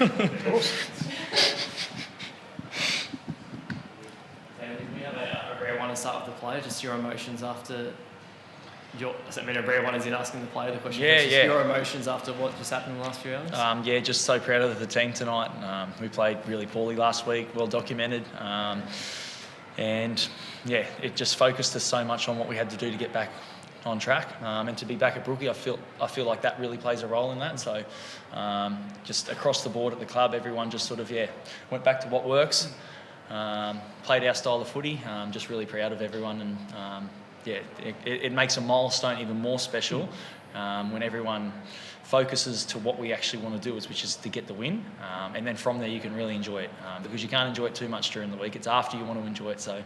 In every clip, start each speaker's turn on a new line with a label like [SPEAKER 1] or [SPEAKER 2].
[SPEAKER 1] Yeah, of course.
[SPEAKER 2] We have a rare one to start with the player, just your emotions after a rare one is in asking the player the question. Your emotions after what just happened in the last few hours?
[SPEAKER 3] Just so proud of the team tonight. We played really poorly last week, well documented. And it just focused us so much on what we had to do to get back on track. And to be back at Brookie, I feel like that really plays a role in that. So just across the board at the club, everyone just sort of, went back to what works. Played our style of footy. Just really proud of everyone. And it makes a milestone even more special when everyone focuses to what we actually want to do, which is to get the win. And then from there, you can really enjoy it because you can't enjoy it too much during the week. It's after you want to enjoy it, so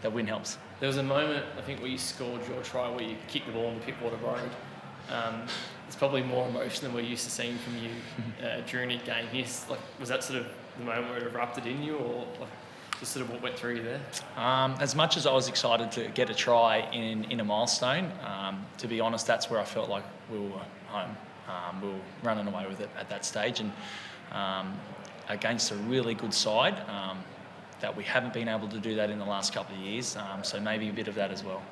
[SPEAKER 3] that win helps.
[SPEAKER 2] There was a moment, I think, where you scored your try where you kicked the ball on the Pittwater Road. It's probably more emotion than we're used to seeing from you during a game. Was that sort of the moment where it erupted in you, or just sort of what went through you there?
[SPEAKER 3] As much as I was excited to get a try in a milestone, to be honest, that's where I felt like we were home. We were running away with it at that stage, and against a really good side, that we haven't been able to do that in the last couple of years. So maybe a bit of that as well.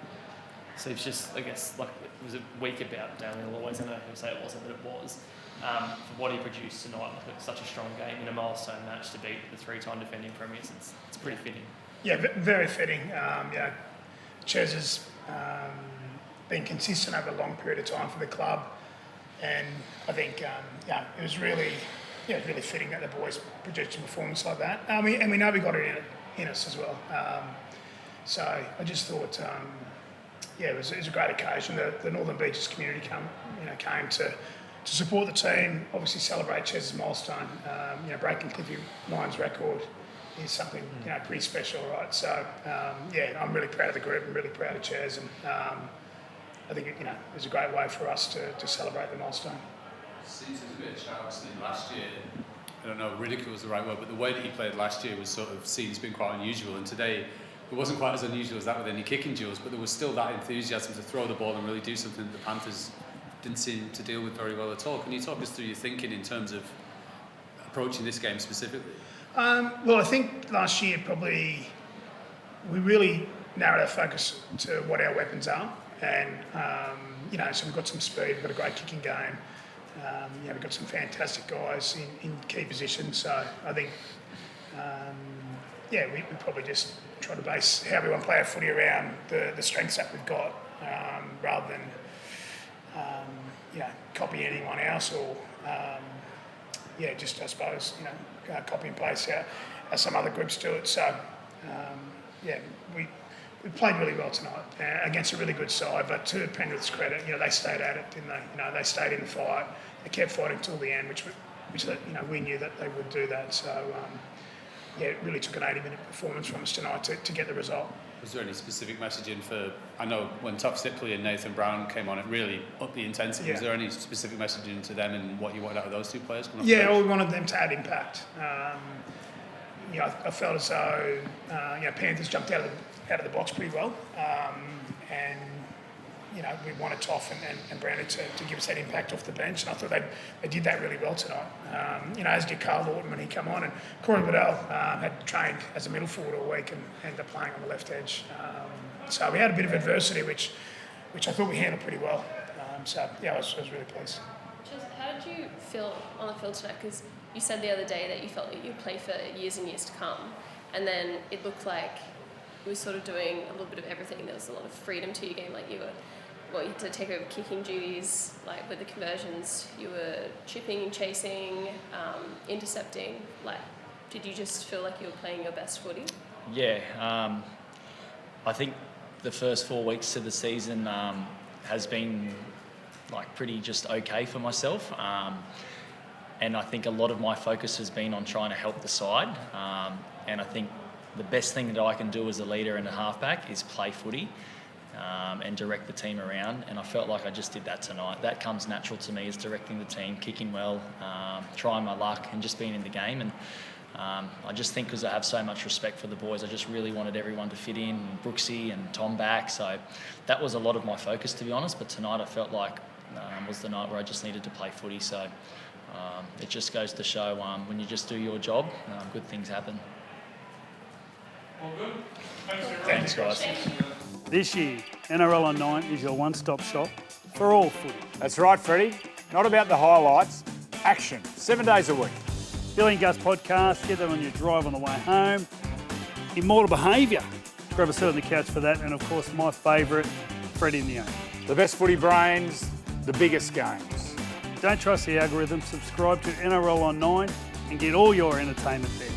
[SPEAKER 2] So it's just, I guess, like, was it weak about Manly always? I know he'll say it wasn't, but it was. For what he produced tonight, such a strong game in a milestone match to beat the three-time defending premiers, it's pretty fitting.
[SPEAKER 1] Yeah, very fitting. Ches has been consistent over a long period of time for the club, and I think it was really fitting that the boys produced a performance like that. And we know we got it in us as well. So I just thought, it was a great occasion. The Northern Beaches community came to support the team, obviously celebrate Ches's milestone. Breaking Cliffy Lyons' record is something pretty special, right? So I'm really proud of the group and really proud of Ches, and I think it was a great way for us to celebrate the milestone.
[SPEAKER 4] Seems there's a bit of chance in last year. I don't know, ridicule is the right word, but the way that he played last year was sort of seen as being quite unusual, and today it wasn't quite as unusual as that with any kicking duels, but there was still that enthusiasm to throw the ball and really do something that the Panthers didn't seem to deal with very well at all. Can you talk us through your thinking in terms of approaching this game specifically?
[SPEAKER 1] Well, I think last year probably we really narrowed our focus to what our weapons are, and so we've got some speed, we've got a great kicking game. We've got some fantastic guys in key positions. So I think, we probably just try to base how we want to play our footy around the strengths that we've got, rather than copy anyone else or just I suppose copy and paste how some other groups do it. So we played really well tonight against a really good side, but to Penrith's credit, they stayed at it, didn't they? They stayed in the fight. They kept fighting till the end, which we knew that they would do that. So it really took an 80-minute performance from us tonight to get the result.
[SPEAKER 4] Was there any specific messaging for? I know when Top Sipley and Nathan Brown came on, it really upped the intensity. Was there any specific messaging to them and what you wanted out of those two players?
[SPEAKER 1] We wanted them to add impact. I felt as though Panthers jumped out of the box pretty well, and we wanted Toff and Brandon to give us that impact off the bench, and I thought they did that really well tonight. As did Carl Lawton when he came on, and Corey Waddell had trained as a middle forward all week and ended up playing on the left edge. So we had a bit of adversity, which I thought we handled pretty well. I was really pleased.
[SPEAKER 5] How did you feel on the field tonight? Because you said the other day that you felt like you'd play for years and years to come, and then it looked like you were sort of doing a little bit of everything. There was a lot of freedom to your game, like you had to take over kicking duties, like with the conversions, you were chipping, chasing, intercepting. Like, did you just feel like you were playing your best footy?
[SPEAKER 3] Yeah, I think the first 4 weeks of the season has been pretty just okay for myself, and I think a lot of my focus has been on trying to help the side, and I think the best thing that I can do as a leader and a halfback is play footy. And direct the team around, and I felt like I just did that tonight. That comes natural to me, is directing the team, kicking well, trying my luck, and just being in the game. And I just think because I have so much respect for the boys, I just really wanted everyone to fit in, Brooksy and Tom back. So that was a lot of my focus, to be honest. But tonight I felt like was the night where I just needed to play footy. So It just goes to show when you just do your job, good things happen.
[SPEAKER 1] All good.
[SPEAKER 3] Thanks, guys.
[SPEAKER 6] This year, NRL on 9 is your one-stop shop for all footy.
[SPEAKER 7] That's right, Freddie. Not about the highlights, action, 7 days a week.
[SPEAKER 6] Billy and Gus podcast, get that on your drive on the way home. Immortal Behaviour, grab a seat on the couch for that. And of course, my favourite, Freddie in the 8.
[SPEAKER 7] The best footy brains, the biggest games.
[SPEAKER 6] Don't trust the algorithm, subscribe to NRL on 9 and get all your entertainment there.